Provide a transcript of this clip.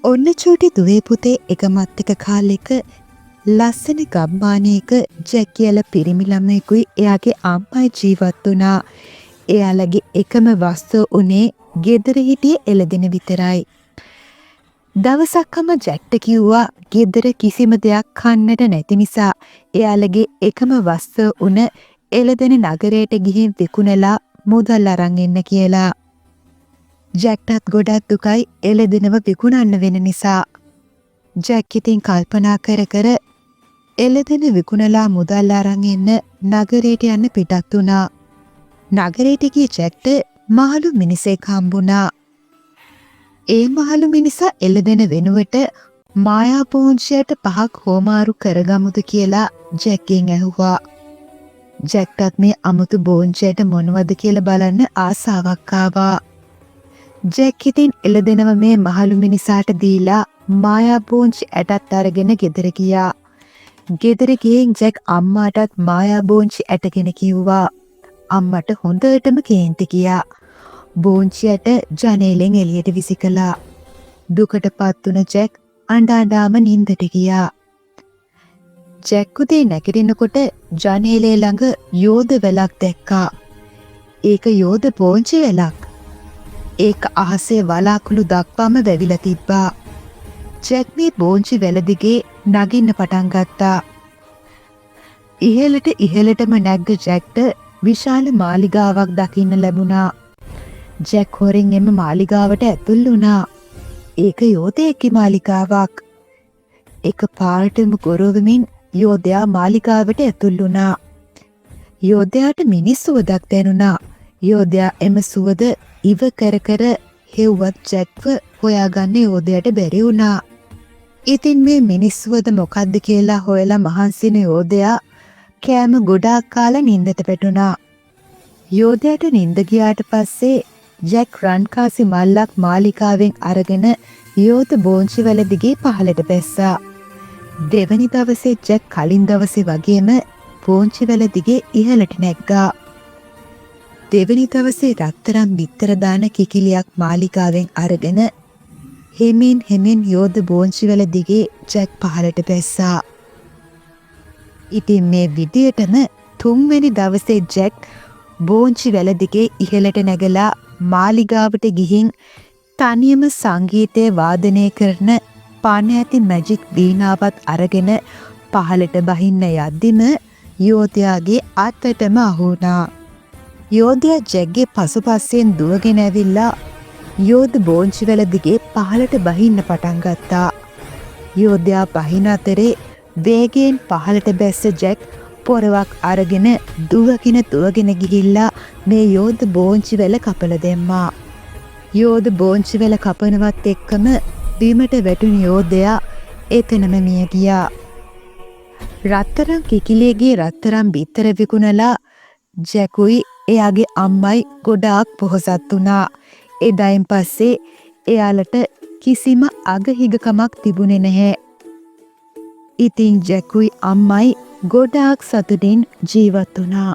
ඔන්න චූටි දුවේ පුතේ එකමත් එක කාලෙක ලස්සන ගම්මානයක ජැක් කියලා පිරිමි ළමයෙකුයි එයාගේ අම්මයි ජීවත් වුණා. එයාලගේ එකම වස්තුව උනේ ගෙදර හිටිය එළදෙන විතරයි. දවසක්ම ජැක්ට කිව්වා ගෙදර කිසිම දෙයක් කන්නට නැති නිසා එයාලගේ එකම වස්තුව උන එළදෙන නගරයට ගිහින් විකුණලා මුදල් අරන් එන්න කියලා. ජැක්ටත් ගොඩක් දුකයි එළදෙනව විකුණන්න වෙන නිසා. ජැක් ඉතින් කල්පනා කර කර එළදෙන විකුණලා මුදල් අරන් එන්න නගරයට යන්න පිටත් වුණා. නගරයට ගිය ජැක්ට මහලු මිනිසෙක් හම්බුණා. ඒ මහලු මිනිසා එළදෙන වෙනුවට මායා පෝංචියට 5ක් හෝමාරු කරගමුද කියලා ජැක්ගෙන් ඇහුවා. ජැක්ටත් මේ අමුතු බෝංචියට මොනවද කියලා බලන්න ආසාවක් ආවා. ජැක් ඉතින් එළදෙනව මේ මහලු මිනිසාට දීලා මායා බෝංචි ඇටත් අරගෙන ගෙදර ගියා. ගෙදර ගිහින් ජැක් අම්මාටත් මායා බෝංචි ඇටගෙන කිව්වා. අම්මට හොඳටම කේන්ති ගියා. බෝංචියට ජනේලෙන් එළියට විසි කළා. දුකටපත් වුණ ජැක් අඬ අඬාම නින්දට ගියා. ජැක් උදේ නැගිටිනකොට ජනේලේ ළඟ යෝධ වැලක් දැක්කා. ඒක යෝධ බෝංචි වැලක්. ඒක අහසේ වලාකුළු දක්වාම වැවිලා තිබ්බා. ජැක් මේ බෝංචි වැල දිගේ නගින්න පටන් ගත්තා. ඉහළටම නැග්ග ජැක්ට විශාල මාලිගාවක් දකින්න ලැබුණා. ජැක් හොරෙන් එම මාලිගාවට ඇතුල් වුණා. ඒක යෝධයෙක්ගේ මාලිගාවක්. එක පාරටම ගොරවමින් යෝධයා මාලිගාවට ඇතුල් වුණා. යෝධයාට මිනිස් සුවඳක් දැනුණා. යෝධයා එම සුවඳ ඉව කර කර හෙව්වත් ජැක්ව හොයාගන්න යෝධයාට බැරි වුණා. ඉතින් මේ මිනිස් සුවඳ මොකද්ද කියලා හොයලා මහන්සින යෝධයා කෑම ගොඩාක් කාලා නින්දට වැටුණා. යෝධයාට නින්ද ගියාට පස්සේ ජැක් රන්කාසි මල්ලක් මාලිකාවෙන් අරගෙන යෝධ බෝංචි වල දිගේ පහළට බැස්සා. දෙවනි දවසේ ජැක් කලින් දවසේ වගේම බෝංචි වල දිගේ ඉහළට නැග්ගා. දෙවනි දවසේ රත්තරන් බිත්තර දාන කිකිලියක් මාලිකාවෙන් අරගෙන හෙමින් යෝධ බෝංචි වල දිගේ ජැක් පහළට බැස්සා. ඉතින් මේ විදියටම තුන්වෙනි දවසේ ජැක් බෝංචි වල දිගේ ඉහළට නැගලා මාලිගාවට ගිහින් තනියම සංගීතය වාදනය කරන පණ ඇති මැජික් වීණාවත් අරගෙන පහළට බහින්න යද්දිම යෝධයාගේ අතටම අහු වුණා. යෝධයා ජැක්ගේ පසුපස්සෙන් දුවගෙන ඇවිල්ලා යෝධ බෝංචි වල දිගේ පහළට බහින්න පටන් ගත්තා. යෝධයා බහින අතරේ වේගයෙන් පහළට බැස්ස ජැක් පොරවක් අරගෙන දුවගෙන ගිහිල්ලා මේ යෝධ බෝංචි වල කපලා දැම්මා. යෝධ බෝංචි වල කපනවත් එක්කම බිමට වැටුණු යෝධයා එතනම මිය ගියා. රත්තරන් කිකිලියගේ රත්තරන් බිත්තර විකුණලා ජැකුයි එයාගේ අම්මයි ගොඩාක් පොහොසත් වුණා. එදායින් පස්සේ එයාලට කිසිම අගහිගකමක් තිබුණේ නැහැ. ඉතින් ජැකුයි අම්මයි ගොඩාක් සතුටින් ජීවත් වුණා.